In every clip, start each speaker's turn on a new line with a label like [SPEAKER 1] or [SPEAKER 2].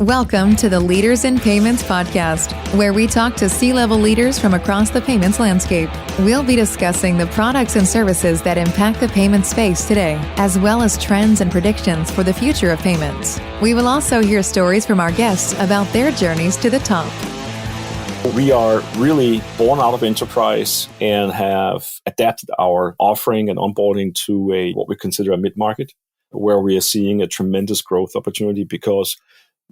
[SPEAKER 1] Welcome to the Leaders in Payments podcast, where we talk to C-level leaders from across the payments landscape. We'll be discussing the products and services that impact the payment space today, as well as trends and predictions for the future of payments. We will also hear stories from our guests about their journeys to the top.
[SPEAKER 2] We are really born out of enterprise and have adapted our offering and onboarding to what we consider a mid-market, where we are seeing a tremendous growth opportunity because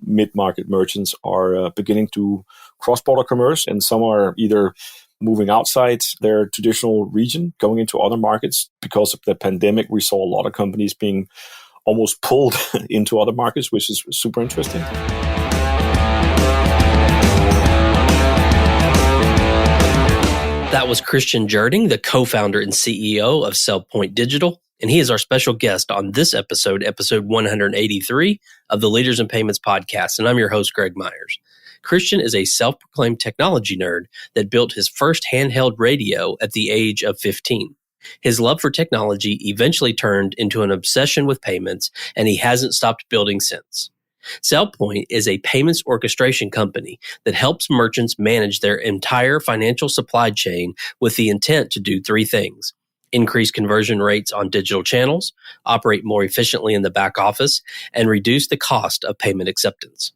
[SPEAKER 2] mid-market merchants are beginning to cross-border commerce, and some are either moving outside their traditional region, going into other markets. Because of the pandemic, we saw a lot of companies being almost pulled into other markets, which is super interesting.
[SPEAKER 3] That was Kristian Gjerding, the co-founder and CEO of CellPoint Digital, and he is our special guest on this episode 183 of the Leaders in Payments podcast, and I'm your host, Greg Myers. Kristian is a self-proclaimed technology nerd that built his first handheld radio at the age of 15. His love for technology eventually turned into an obsession with payments, and he hasn't stopped building since. CellPoint is a payments orchestration company that helps merchants manage their entire financial supply chain with the intent to do three things: increase conversion rates on digital channels, operate more efficiently in the back office, and reduce the cost of payment acceptance.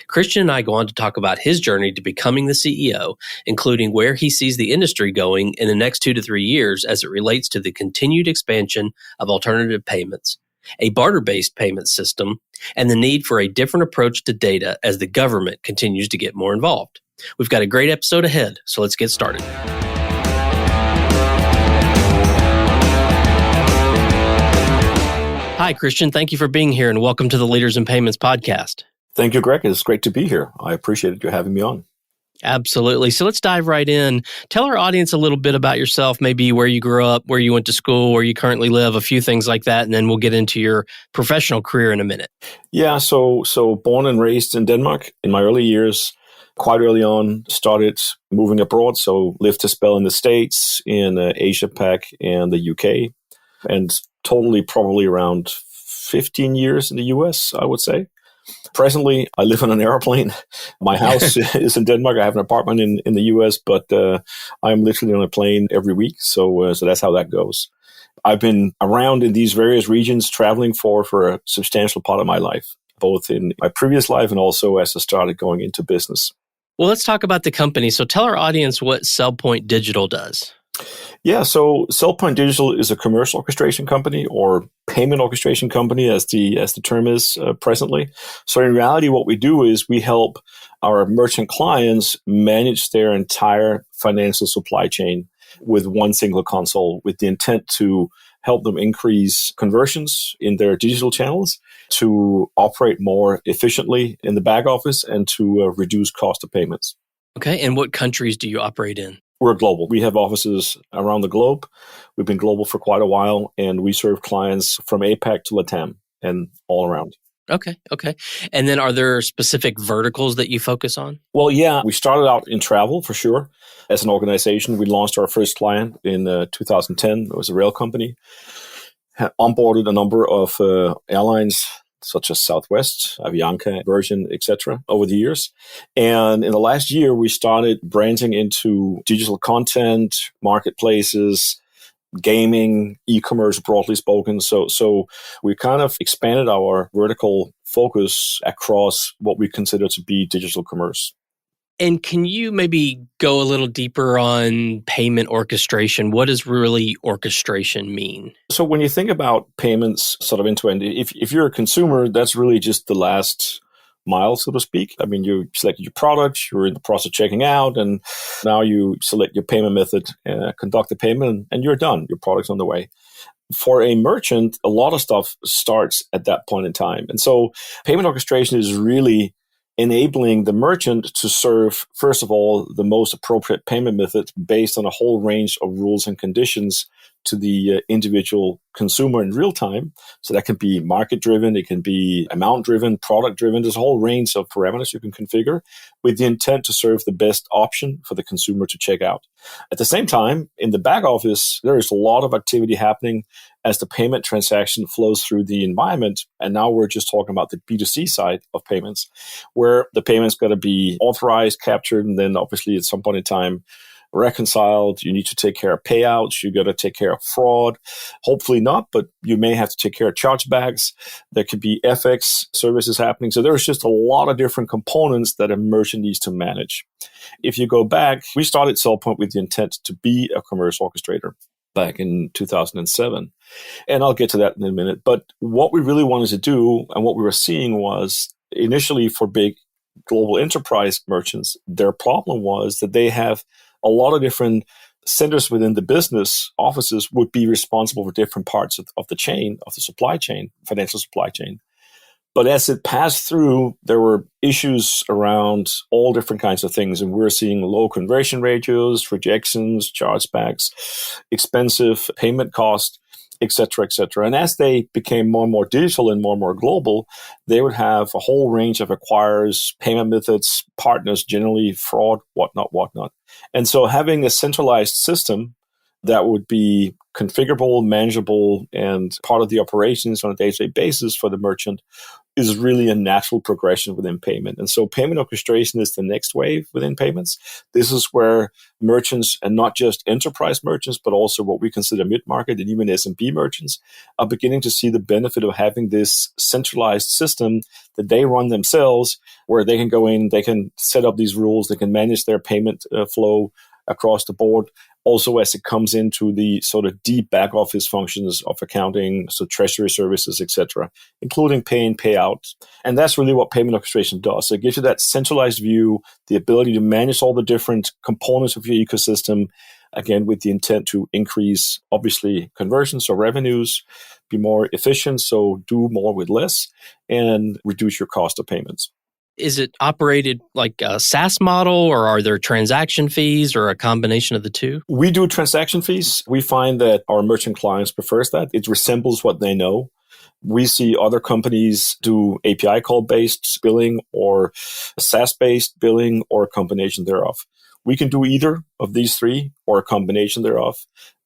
[SPEAKER 3] Kristian and I go on to talk about his journey to becoming the CEO, including where he sees the industry going in the next 2 to 3 years as it relates to the continued expansion of alternative payments, a barter-based payment system, and the need for a different approach to data as the government continues to get more involved. We've got a great episode ahead, so let's get started. Hi, Kristian. Thank you for being here, and welcome to the Leaders in Payments podcast.
[SPEAKER 2] Thank you, Greg. It's great to be here. I appreciate you having me on.
[SPEAKER 3] Absolutely. So let's dive right in. Tell our audience a little bit about yourself, maybe where you grew up, where you went to school, where you currently live, a few things like that, and then we'll get into your professional career in a minute.
[SPEAKER 2] Yeah, so born and raised in Denmark. In my early years, quite early on, started moving abroad. So lived a spell in the States, in Asia Pac, and the UK, and totally probably around 15 years in the US, I would say. Presently, I live on an airplane. My house is in Denmark. I have an apartment in the US, but I'm literally on a plane every week. So that's how that goes. I've been around in these various regions, traveling for a substantial part of my life, both in my previous life and also as I started going into business.
[SPEAKER 3] Well, let's talk about the company. So tell our audience what CellPoint Digital does.
[SPEAKER 2] Yeah, so CellPoint Digital is a commercial orchestration company, or payment orchestration company, as the term is presently. So in reality, what we do is we help our merchant clients manage their entire financial supply chain with one single console, with the intent to help them increase conversions in their digital channels, to operate more efficiently in the back office, and to reduce cost of payments.
[SPEAKER 3] Okay, and what countries do you operate in?
[SPEAKER 2] We're global. We have offices around the globe. We've been global for quite a while, and we serve clients from APAC to LATAM and all around.
[SPEAKER 3] Okay. And then are there specific verticals that you focus on?
[SPEAKER 2] Well, yeah, we started out in travel for sure. As an organization, we launched our first client in 2010. It was a rail company. Onboarded a number of airlines, such as Southwest, Avianca, Virgin, etc., over the years. And in the last year, we started branching into digital content, marketplaces, gaming, e-commerce, broadly spoken. So we kind of expanded our vertical focus across what we consider to be digital commerce.
[SPEAKER 3] And can you maybe go a little deeper on payment orchestration? What does really orchestration mean?
[SPEAKER 2] So when you think about payments sort of end-to-end, if you're a consumer, that's really just the last mile, so to speak. I mean, you select your product, you're in the process of checking out, and now you select your payment method, conduct the payment, and you're done. Your product's on the way. For a merchant, a lot of stuff starts at that point in time. And so payment orchestration is really enabling the merchant to serve, first of all, the most appropriate payment method based on a whole range of rules and conditions to the individual consumer in real time. So that can be market driven, it can be amount driven, product driven. There's a whole range of parameters you can configure with the intent to serve the best option for the consumer to check out. At the same time, in the back office, there is a lot of activity happening as the payment transaction flows through the environment. And now we're just talking about the B2C side of payments, where the payment's got to be authorized, captured, and then obviously at some point in time reconciled. You need to take care of payouts. You got to take care of fraud. Hopefully not, but you may have to take care of chargebacks. There could be FX services happening. So there's just a lot of different components that a merchant needs to manage. If you go back, we started CellPoint with the intent to be a commerce orchestrator back in 2007. And I'll get to that in a minute. But what we really wanted to do and what we were seeing was initially for big global enterprise merchants, their problem was that they have a lot of different centers within the business offices would be responsible for different parts of the chain, of the supply chain, financial supply chain. But as it passed through, there were issues around all different kinds of things. And we're seeing low conversion ratios, rejections, chargebacks, expensive payment costs, et cetera, et cetera. And as they became more and more digital and more global, they would have a whole range of acquirers, payment methods, partners, generally fraud, whatnot. And so having a centralized system that would be configurable, manageable, and part of the operations on a day-to-day basis for the merchant is really a natural progression within payment. And so payment orchestration is the next wave within payments. This is where merchants, and not just enterprise merchants, but also what we consider mid-market and even SMB merchants, are beginning to see the benefit of having this centralized system that they run themselves, where they can go in, they can set up these rules, they can manage their payment flow across the board. Also, as it comes into the sort of deep back office functions of accounting, so treasury services, etc., including pay and payout. And that's really what payment orchestration does. So it gives you that centralized view, the ability to manage all the different components of your ecosystem, again, with the intent to increase, obviously, conversions or revenues, be more efficient, so do more with less, and reduce your cost of payments.
[SPEAKER 3] Is it operated like a SaaS model, or are there transaction fees, or a combination of the two?
[SPEAKER 2] We do transaction fees. We find that our merchant clients prefers that. It resembles what they know. We see other companies do API call-based billing or SaaS-based billing or a combination thereof. We can do either of these three or a combination thereof.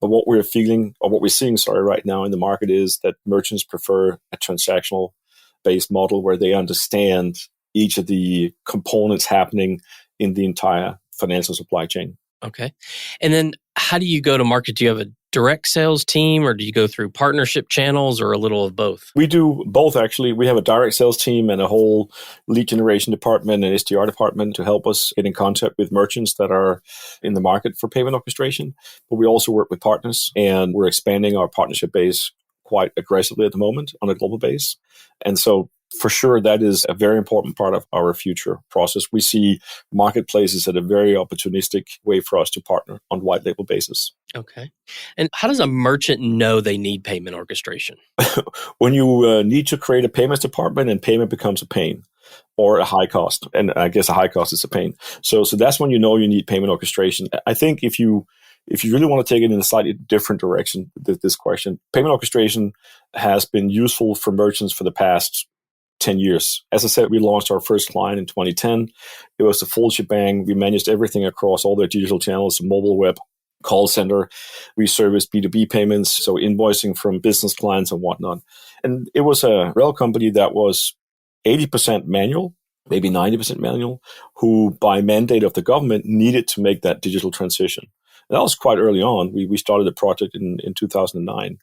[SPEAKER 2] But what we're seeing right now in the market is that merchants prefer a transactional-based model where they understand each of the components happening in the entire financial supply chain.
[SPEAKER 3] Okay. And then how do you go to market? Do you have a direct sales team, or do you go through partnership channels, or a little of both?
[SPEAKER 2] We do both, actually. We have a direct sales team and a whole lead generation department and SDR department to help us get in contact with merchants that are in the market for payment orchestration. But we also work with partners, and we're expanding our partnership base quite aggressively at the moment on a global base. And so for sure, that is a very important part of our future process. We see marketplaces as a very opportunistic way for us to partner on white label basis.
[SPEAKER 3] Okay. And how does a merchant know they need payment orchestration?
[SPEAKER 2] When you need to create a payments department and payment becomes a pain or a high cost, and I guess a high cost is a pain. So that's when you know you need payment orchestration. I think if you really want to take it in a slightly different direction, this question, payment orchestration has been useful for merchants for the past 10 years. As I said, we launched our first client in 2010. It was the full shebang. We managed everything across all their digital channels, mobile, web, call center. We serviced B2B payments, so invoicing from business clients and whatnot. And it was a rail company that was 80% manual, maybe 90% manual, who by mandate of the government needed to make that digital transition. And that was quite early on. We started the project in 2009.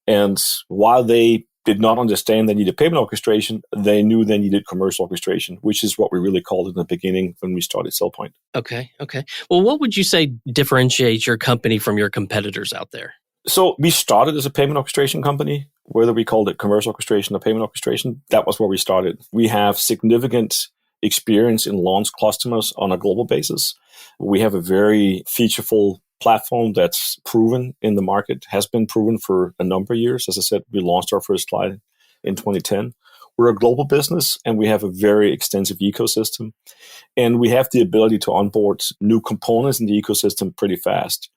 [SPEAKER 2] And while they did not understand they needed payment orchestration, they knew they needed commerce orchestration, which is what we really called it in the beginning when we started CellPoint.
[SPEAKER 3] Okay. Well, what would you say differentiates your company from your competitors out there?
[SPEAKER 2] So we started as a payment orchestration company, whether we called it commerce orchestration or payment orchestration, that was where we started. We have significant experience in launch customers on a global basis. We have a very featureful platform that's proven in the market, has been proven for a number of years. As I said, we launched our first client in 2010. we're a global business and we have a very extensive ecosystem. And we have the ability to onboard new components in the ecosystem pretty fast.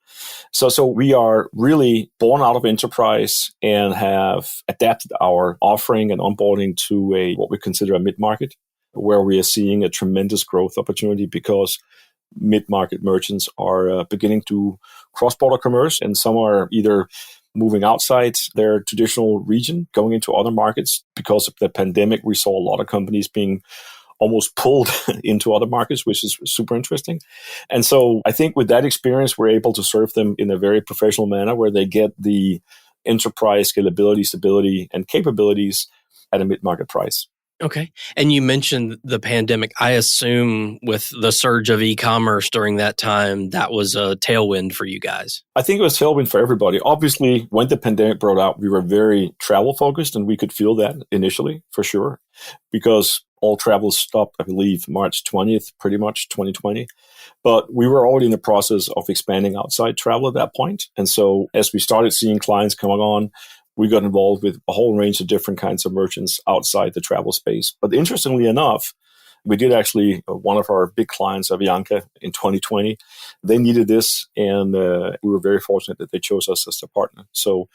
[SPEAKER 2] So we are really born out of enterprise and have adapted our offering and onboarding to what we consider a mid-market, where we are seeing a tremendous growth opportunity because mid-market merchants are beginning to cross-border commerce, and some are either moving outside their traditional region, going into other markets. Because of the pandemic, we saw a lot of companies being almost pulled into other markets, which is super interesting. And so I think with that experience, we're able to serve them in a very professional manner where they get the enterprise scalability, stability, and capabilities at a mid-market price.
[SPEAKER 3] Okay. And you mentioned the pandemic. I assume with the surge of e-commerce during that time, that was a tailwind for you guys.
[SPEAKER 2] I think it was tailwind for everybody. Obviously, when the pandemic broke out, we were very travel focused, and we could feel that initially for sure, because all travel stopped, I believe, March 20th, pretty much 2020. But we were already in the process of expanding outside travel at that point. And so as we started seeing clients coming on, we got involved with a whole range of different kinds of merchants outside the travel space. But interestingly enough, we did actually, one of our big clients, Avianca, in 2020, they needed this, and we were very fortunate that they chose us as a partner. So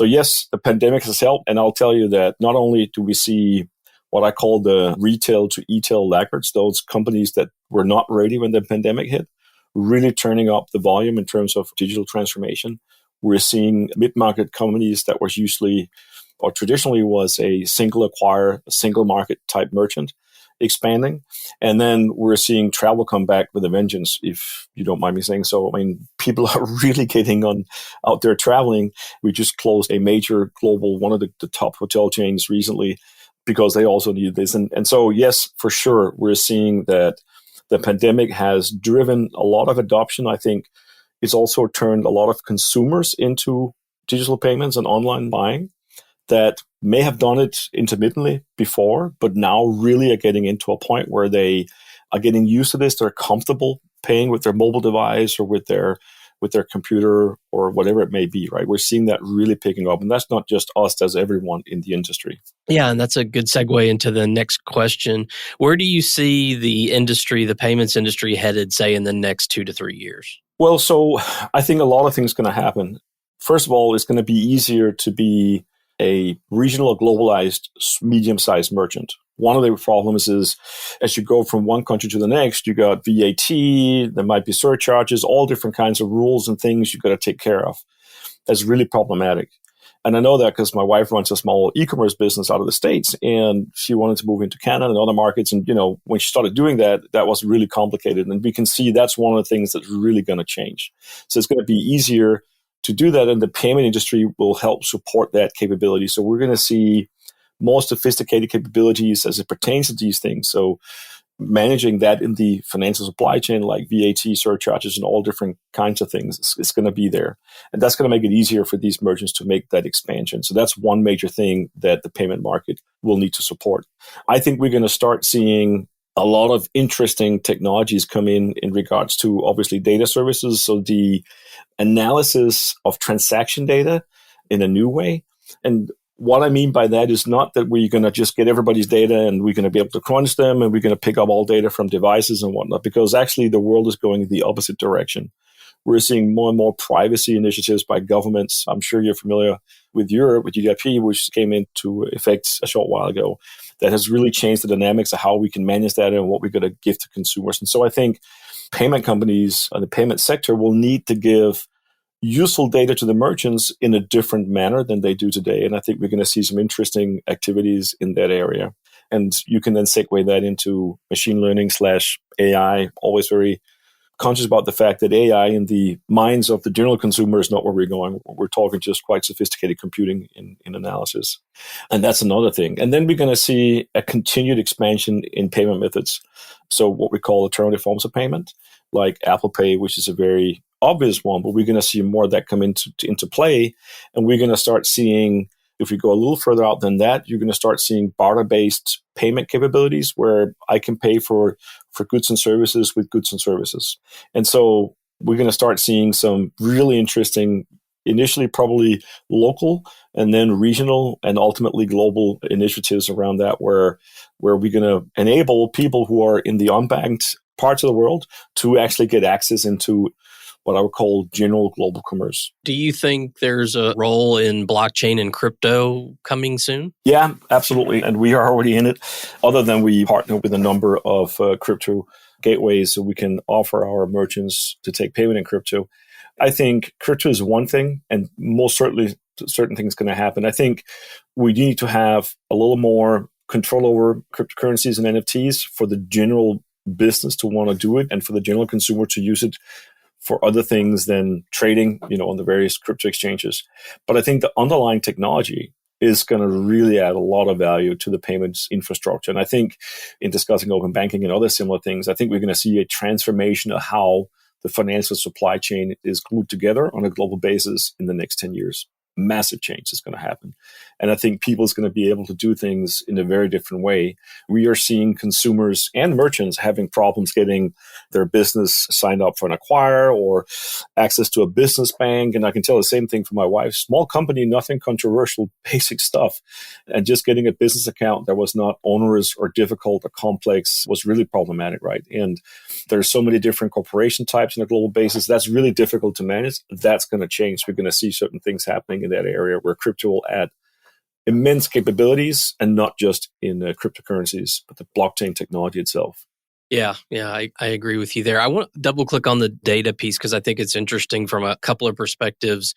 [SPEAKER 2] yes, the pandemic has helped, and I'll tell you that not only do we see what I call the retail to e-tail laggards, those companies that were not ready when the pandemic hit, really turning up the volume in terms of digital transformation. We're seeing mid-market companies that was usually or traditionally was a single acquirer, a single market type merchant expanding. And then we're seeing travel come back with a vengeance, if you don't mind me saying so. I mean, people are really getting out there traveling. We just closed a major global, one of the top hotel chains recently, because they also need this. And so, yes, for sure, we're seeing that the pandemic has driven a lot of adoption. I think it's also turned a lot of consumers into digital payments and online buying that may have done it intermittently before, but now really are getting into a point where they are getting used to this. They're comfortable paying with their mobile device or with their computer or whatever it may be, right? We're seeing that really picking up. And that's not just us, that's everyone in the industry.
[SPEAKER 3] Yeah, and that's a good segue into the next question. Where do you see the industry, the payments industry headed, say, in the next 2 to 3 years?
[SPEAKER 2] Well, so I think a lot of things are going to happen. First of all, it's going to be easier to be a regional or globalized medium-sized merchant. One of the problems is as you go from one country to the next, you got VAT, there might be surcharges, all different kinds of rules and things you got to take care of. That's really problematic. And I know that because my wife runs a small e-commerce business out of the States, and she wanted to move into Canada and other markets. And, when she started doing that, that was really complicated. And we can see that's one of the things that's really going to change. So it's going to be easier to do that, and the payment industry will help support that capability. So we're going to see more sophisticated capabilities as it pertains to these things. So managing that in the financial supply chain, like VAT, surcharges, and all different kinds of things, is going to be there. And that's going to make it easier for these merchants to make that expansion. So that's one major thing that the payment market will need to support. I think we're going to start seeing a lot of interesting technologies come in regards to, obviously, data services. So the analysis of transaction data in a new way. And what I mean by that is not that we're going to just get everybody's data and we're going to be able to crunch them and we're going to pick up all data from devices and whatnot, because actually the world is going in the opposite direction. We're seeing more and more privacy initiatives by governments. I'm sure you're familiar with Europe, with GDP, which came into effect a short while ago, that has really changed the dynamics of how we can manage that and what we're going to give to consumers. And so I think payment companies and the payment sector will need to give useful data to the merchants in a different manner than they do today. And I think we're going to see some interesting activities in that area. And you can then segue that into machine learning / AI, always very conscious about the fact that AI in the minds of the general consumer is not where we're going. We're talking just quite sophisticated computing in analysis. And that's another thing. And then we're going to see a continued expansion in payment methods. So what we call alternative forms of payment, like Apple Pay, which is a very obvious one, but we're going to see more of that come into play. And we're going to start seeing, if we go a little further out than that, you're going to start seeing barter-based payment capabilities where I can pay for goods and services with goods and services. And so we're going to start seeing some really interesting initially probably local and then regional and ultimately global initiatives around that where we're going to enable people who are in the unbanked parts of the world to actually get access into what I would call general global commerce.
[SPEAKER 3] Do you think there's a role in blockchain and crypto coming soon?
[SPEAKER 2] Yeah, absolutely. And we are already in it. Other than we partner with a number of crypto gateways so we can offer our merchants to take payment in crypto. I think crypto is one thing, and most certainly certain things going to happen. I think we need to have a little more control over cryptocurrencies and NFTs for the general business to want to do it and for the general consumer to use it for other things than trading, on the various crypto exchanges. But I think the underlying technology is going to really add a lot of value to the payments infrastructure. And I think in discussing open banking and other similar things, I think we're going to see a transformation of how the financial supply chain is glued together on a global basis in the next 10 years. Massive change is going to happen. And I think people is going to be able to do things in a very different way. We are seeing consumers and merchants having problems getting their business signed up for an acquirer or access to a business bank. And I can tell the same thing for my wife. Small company, nothing controversial, basic stuff. And just getting a business account that was not onerous or difficult or complex was really problematic, right? And there's so many different corporation types on a global basis. That's really difficult to manage. That's going to change. We're going to see certain things happening in that area where crypto will add immense capabilities, and not just in cryptocurrencies, but the blockchain technology itself.
[SPEAKER 3] Yeah, I agree with you there. I want to double click on the data piece because I think it's interesting from a couple of perspectives.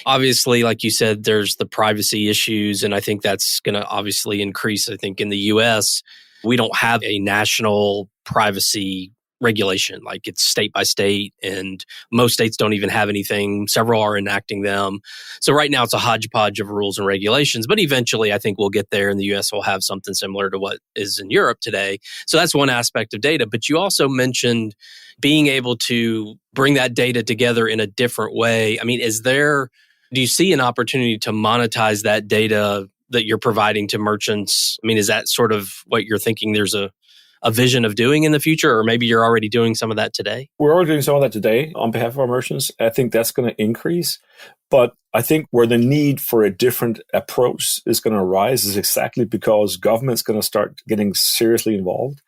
[SPEAKER 3] Obviously, like you said, there's the privacy issues, and I think that's going to obviously increase. I think in the US, we don't have a national privacy regulation, like it's state by state, and most states don't even have anything. Several are enacting them. So right now it's a hodgepodge of rules and regulations, but eventually I think we'll get there and the US will have something similar to what is in Europe today. So that's one aspect of data. But you also mentioned being able to bring that data together in a different way. I mean, do you see an opportunity to monetize that data that you're providing to merchants? I mean, is that sort of what you're thinking there's a vision of doing in the future, or maybe you're already doing some of that today?
[SPEAKER 2] We're already doing some of that today on behalf of our merchants. I think that's going to increase. But I think where the need for a different approach is going to arise is exactly because government's going to start getting seriously involved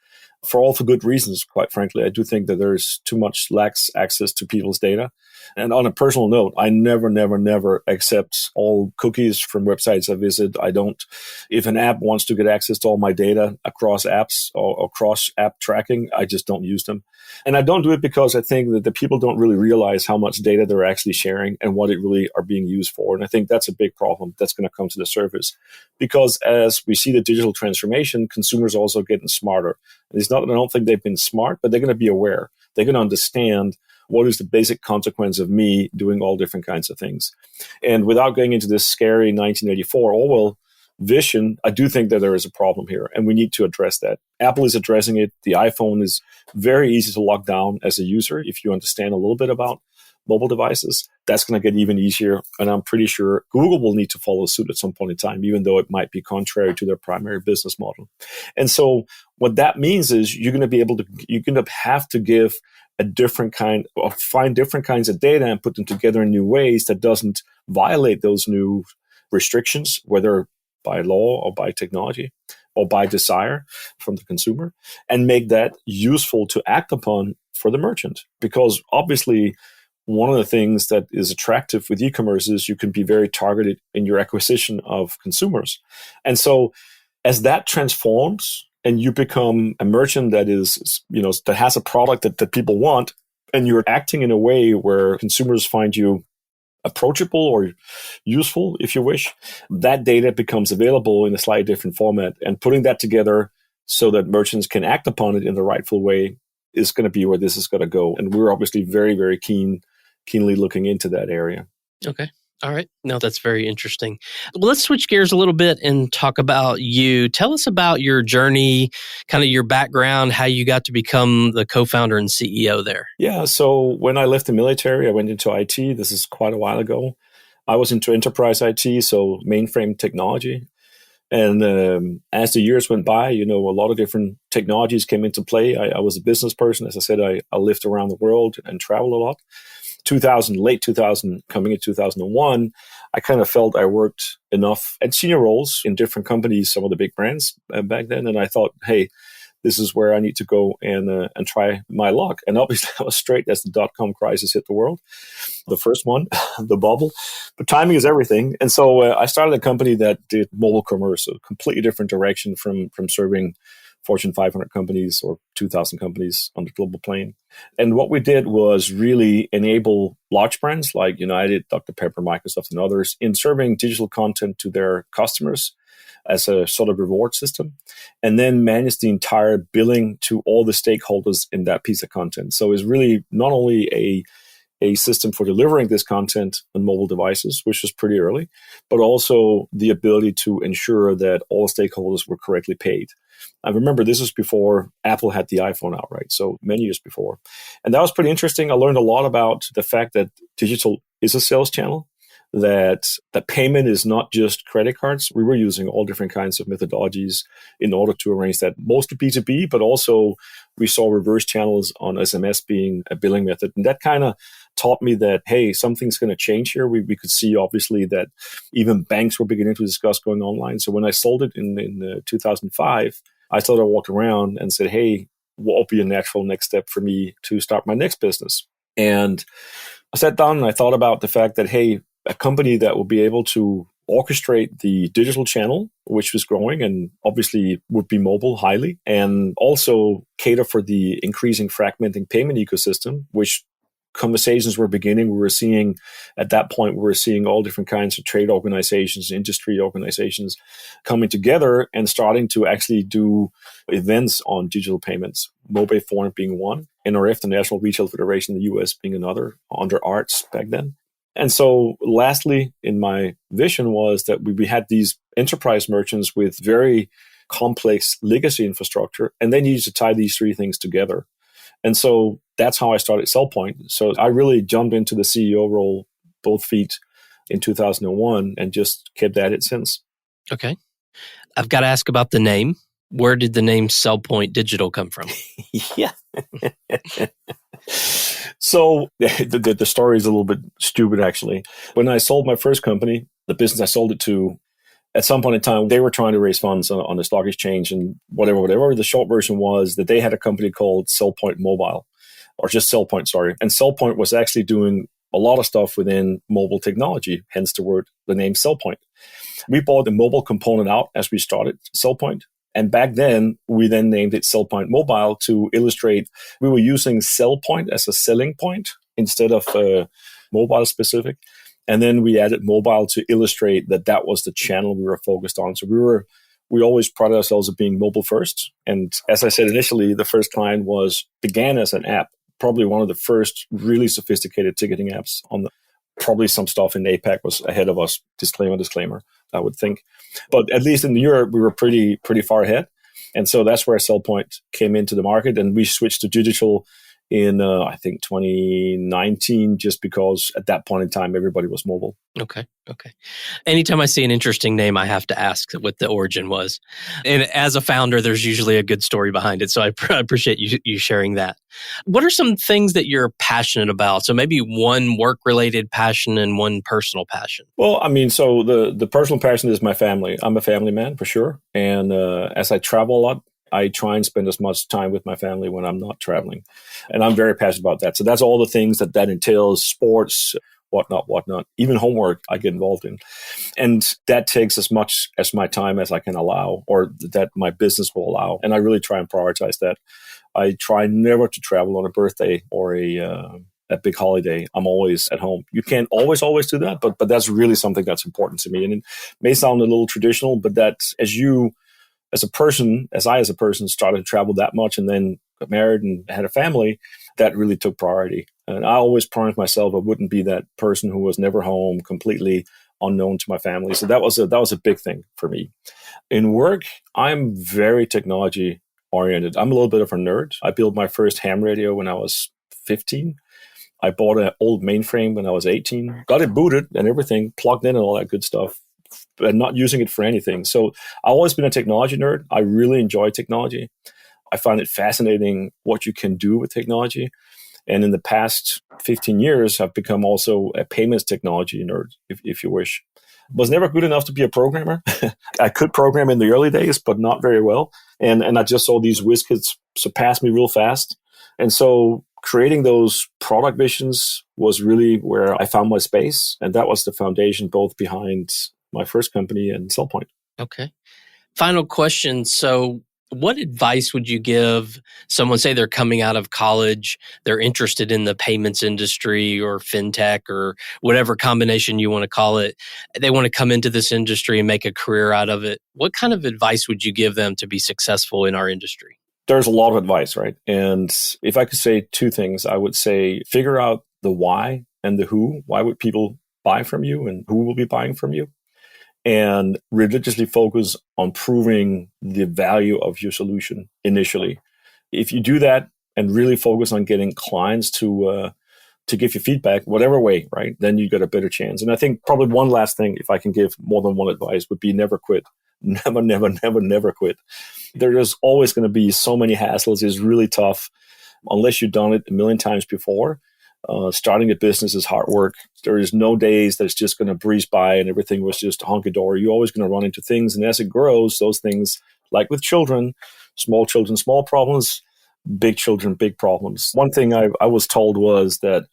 [SPEAKER 2] for good reasons, quite frankly. I do think that there's too much lax access to people's data. And on a personal note, I never accept all cookies from websites I visit. I don't. If an app wants to get access to all my data across apps or across app tracking, I just don't use them. And I don't do it because I think that the people don't really realize how much data they're actually sharing and what it really are being used for. And I think that's a big problem that's going to come to the surface. Because as we see the digital transformation, consumers are also getting smarter. And it's not that I don't think they've been smart, but they're going to be aware. They're going to understand what is the basic consequence of me doing all different kinds of things. And without going into this scary 1984 Orwell vision, I do think that there is a problem here, and we need to address that. Apple is addressing it. The iPhone is very easy to lock down as a user if you understand a little bit about mobile devices. That's going to get even easier, and I'm pretty sure Google will need to follow suit at some point in time, even though it might be contrary to their primary business model. And so what that means is you're going to have to give a different kind, or find different kinds of data and put them together in new ways that doesn't violate those new restrictions, whether by law or by technology or by desire from the consumer, and make that useful to act upon for the merchant. Because obviously, one of the things that is attractive with e-commerce is you can be very targeted in your acquisition of consumers. And so as that transforms, and you become a merchant that is, that has a product that people want, and you're acting in a way where consumers find you approachable or useful, if you wish, that data becomes available in a slightly different format. And putting that together so that merchants can act upon it in the rightful way is going to be where this is going to go. And we're obviously very, very keenly looking into that area.
[SPEAKER 3] Okay. All right. No, that's very interesting. Well, let's switch gears a little bit and talk about you. Tell us about your journey, kind of your background, how you got to become the co-founder and CEO there.
[SPEAKER 2] Yeah. So when I left the military, I went into IT. This is quite a while ago. I was into enterprise IT, so mainframe technology. And as the years went by, a lot of different technologies came into play. I was a business person. As I said, I lived around the world and traveled a lot. late 2000, coming in 2001, I kind of felt I worked enough at senior roles in different companies, some of the big brands back then. And I thought, hey, this is where I need to go and try my luck. And obviously, I was straight as the dot-com crisis hit the world, the first one, the bubble. But timing is everything. And so I started a company that did mobile commerce, a completely different direction from serving Fortune 500 companies or 2,000 companies on the global plane. And what we did was really enable large brands like United, Dr. Pepper, Microsoft, and others in serving digital content to their customers as a sort of reward system, and then manage the entire billing to all the stakeholders in that piece of content. So it's really not only a system for delivering this content on mobile devices, which was pretty early, but also the ability to ensure that all stakeholders were correctly paid. I remember this was before Apple had the iPhone out, right? So many years before. And that was pretty interesting. I learned a lot about the fact that digital is a sales channel, that the payment is not just credit cards. We were using all different kinds of methodologies in order to arrange that, mostly B2B, but also we saw reverse channels on SMS being a billing method. And that kind of taught me that, hey, something's going to change here. We could see, obviously, that even banks were beginning to discuss going online. So when I sold it in 2005, I started to walk around and said, hey, what will be a natural next step for me to start my next business? And I sat down and I thought about the fact that, hey, a company that will be able to orchestrate the digital channel, which was growing and obviously would be mobile highly, and also cater for the increasing fragmenting payment ecosystem, which conversations were beginning. We were seeing, at that point, we were seeing all different kinds of trade organizations, industry organizations coming together and starting to actually do events on digital payments, Mobile Forum being one, NRF, the National Retail Federation in the US, being another, under ARTS back then. And so lastly, in my vision was that we had these enterprise merchants with very complex legacy infrastructure, and they needed to tie these three things together. And so that's how I started CellPoint. So I really jumped into the CEO role, both feet, in 2001 and just kept at it since.
[SPEAKER 3] Okay. I've got to ask about the name. Where did the name CellPoint Digital come from?
[SPEAKER 2] Yeah. So the story is a little bit stupid, actually. When I sold my first company, the business I sold it to, at some point in time, they were trying to raise funds on the stock exchange and whatever. The short version was that they had a company called CellPoint Mobile, or just CellPoint, sorry. And CellPoint was actually doing a lot of stuff within mobile technology, hence the name CellPoint. We bought the mobile component out as we started CellPoint. And back then, we then named it CellPoint Mobile to illustrate we were using CellPoint as a selling point instead of mobile specific. And then we added mobile to illustrate that was the channel we were focused on. So we always prided ourselves on being mobile first. And as I said initially, the first client began as an app, probably one of the first really sophisticated ticketing apps probably some stuff in APAC was ahead of us. Disclaimer, I would think. But at least in Europe, we were pretty far ahead. And so that's where CellPoint came into the market. And we switched to digital in, I think, 2019, just because at that point in time, everybody was mobile.
[SPEAKER 3] Okay. Anytime I see an interesting name, I have to ask what the origin was. And as a founder, there's usually a good story behind it. So I appreciate you sharing that. What are some things that you're passionate about? So maybe one work-related passion and one personal passion.
[SPEAKER 2] Well, I mean, so the personal passion is my family. I'm a family man for sure. And as I travel a lot, I try and spend as much time with my family when I'm not traveling. And I'm very passionate about that. So that's all the things that entails, sports, whatnot, even homework I get involved in. And that takes as much as my time as I can allow, or that my business will allow. And I really try and prioritize that. I try never to travel on a birthday or a big holiday. I'm always at home. You can't always do that, but that's really something that's important to me. And it may sound a little traditional, but that as I as a person started to travel that much and then got married and had a family, that really took priority. And I always promised myself I wouldn't be that person who was never home, completely unknown to my family. So that was a big thing for me. In work, I'm very technology oriented. I'm a little bit of a nerd. I built my first ham radio when I was 15. I bought an old mainframe when I was 18, got it booted and everything, plugged in and all that good stuff, but not using it for anything. So I've always been a technology nerd. I really enjoy technology. I find it fascinating what you can do with technology. And in the past 15 years, I've become also a payments technology nerd, if you wish. Was never good enough to be a programmer. I could program in the early days, but not very well. And I just saw these WizKids surpass me real fast. And so creating those product visions was really where I found my space. And that was the foundation both behind my first company and CellPoint.
[SPEAKER 3] Okay. Final question. So what advice would you give someone, say they're coming out of college, they're interested in the payments industry or fintech or whatever combination you want to call it. They want to come into this industry and make a career out of it. What kind of advice would you give them to be successful in our industry?
[SPEAKER 2] There's a lot of advice, right? And if I could say two things, I would say figure out the why and the who. Why would people buy from you and who will be buying from you? And religiously focus on proving the value of your solution initially. If you do that and really focus on getting clients to give you feedback, whatever way, right, then you get a better chance. And I think probably one last thing, if I can give more than one advice, would be never quit. Never quit. There is always going to be so many hassles. It's really tough unless you've done it a million times before. Starting a business is hard work. There is no days that's just going to breeze by and everything was just honky-dory. You're always going to run into things. And as it grows, those things, like with children, small problems, big children, big problems. One thing I was told was that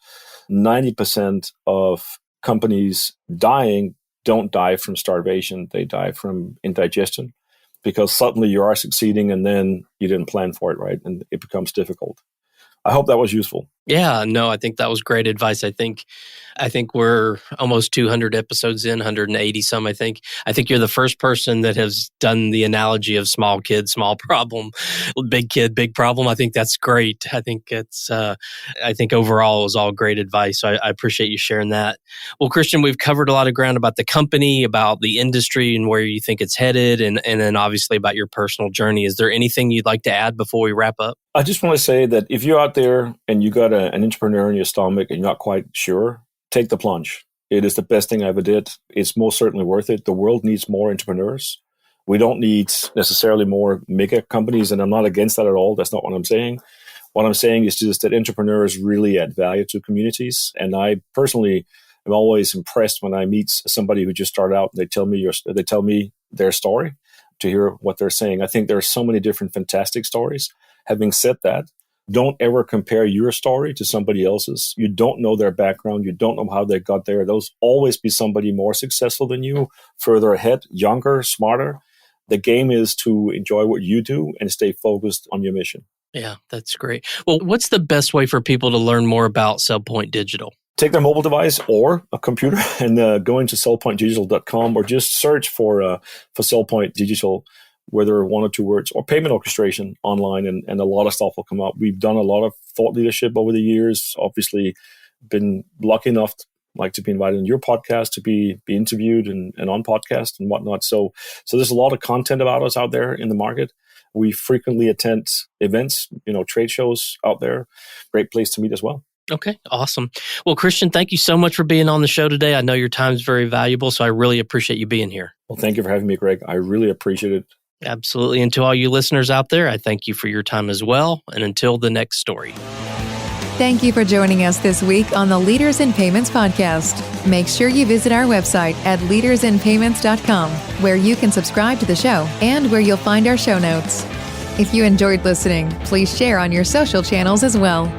[SPEAKER 2] 90% of companies dying don't die from starvation. They die from indigestion because suddenly you are succeeding and then you didn't plan for it, right? And it becomes difficult. I hope that was useful.
[SPEAKER 3] Yeah, no, I think that was great advice. I think we're almost 200 episodes in, 180 some, I think. I think you're the first person that has done the analogy of small kid, small problem, big kid, big problem. I think that's great. I think overall it was all great advice. So I appreciate you sharing that. Well, Kristian, we've covered a lot of ground about the company, about the industry and where you think it's headed, and then obviously about your personal journey. Is there anything you'd like to add before we wrap up?
[SPEAKER 2] I just want to say that if you're out there and you got an entrepreneur in your stomach and you're not quite sure, take the plunge. It is the best thing I ever did. It's most certainly worth it. The world needs more entrepreneurs. We don't need necessarily more mega companies, and I'm not against that at all. That's not what I'm saying. What I'm saying is just that entrepreneurs really add value to communities. And I personally am always impressed when I meet somebody who just started out and they tell me their story to hear what they're saying. I think there are so many different fantastic stories. Having said that, don't ever compare your story to somebody else's. You don't know their background. You don't know how they got there. There'll always be somebody more successful than you, further ahead, younger, smarter. The game is to enjoy what you do and stay focused on your mission.
[SPEAKER 3] Yeah, that's great. Well, what's the best way for people to learn more about CellPoint Digital?
[SPEAKER 2] Take their mobile device or a computer and go into cellpointdigital.com or just search for CellPoint Digital, whether one or two words, or payment orchestration online, and a lot of stuff will come up. We've done a lot of thought leadership over the years, obviously been lucky enough to be invited on your podcast, to be interviewed and on podcast and whatnot. So there's a lot of content about us out there in the market. We frequently attend events, trade shows out there. Great place to meet as well.
[SPEAKER 3] Okay, awesome. Well, Kristian, thank you so much for being on the show today. I know your time is very valuable, so I really appreciate you being here.
[SPEAKER 2] Well, thank you for having me, Greg. I really appreciate it.
[SPEAKER 3] Absolutely. And to all you listeners out there, I thank you for your time as well. And until the next story.
[SPEAKER 1] Thank you for joining us this week on the Leaders in Payments podcast. Make sure you visit our website at leadersinpayments.com, where you can subscribe to the show and where you'll find our show notes. If you enjoyed listening, please share on your social channels as well.